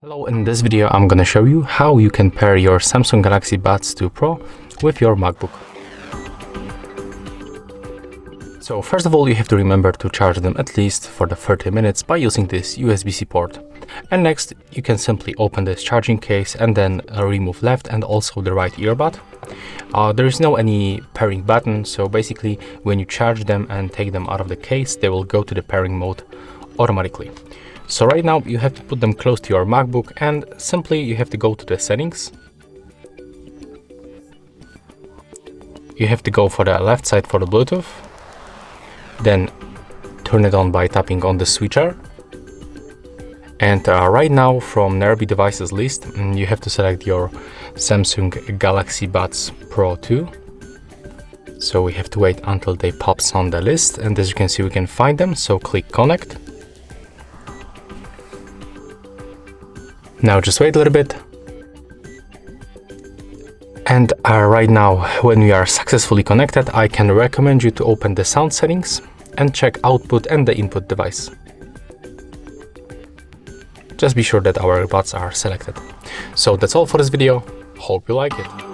Hello, in this video I'm gonna show you how you can pair your Samsung Galaxy Buds 2 Pro with your MacBook. So first of all, you have to remember to charge them at least for the 30 minutes by using this USB-C port. And next, you can simply open this charging case and then remove left and also the right earbud. There is no any pairing button, so basically when you charge them and take them out of the case, they will go to the pairing mode automatically. So right now you have to put them close to your MacBook and simply you have to go to the settings. You have to go for the left side for the Bluetooth. Then turn it on by tapping on the switcher. And right now from nearby devices list, you have to select your Samsung Galaxy Buds Pro 2. So we have to wait until they pops on the list, and as you can see we can find them, so click connect. Now just wait a little bit. And right now, when we are successfully connected, I can recommend you to open the sound settings and check output and the input device. Just be sure that our buds are selected. So that's all for this video. Hope you like it.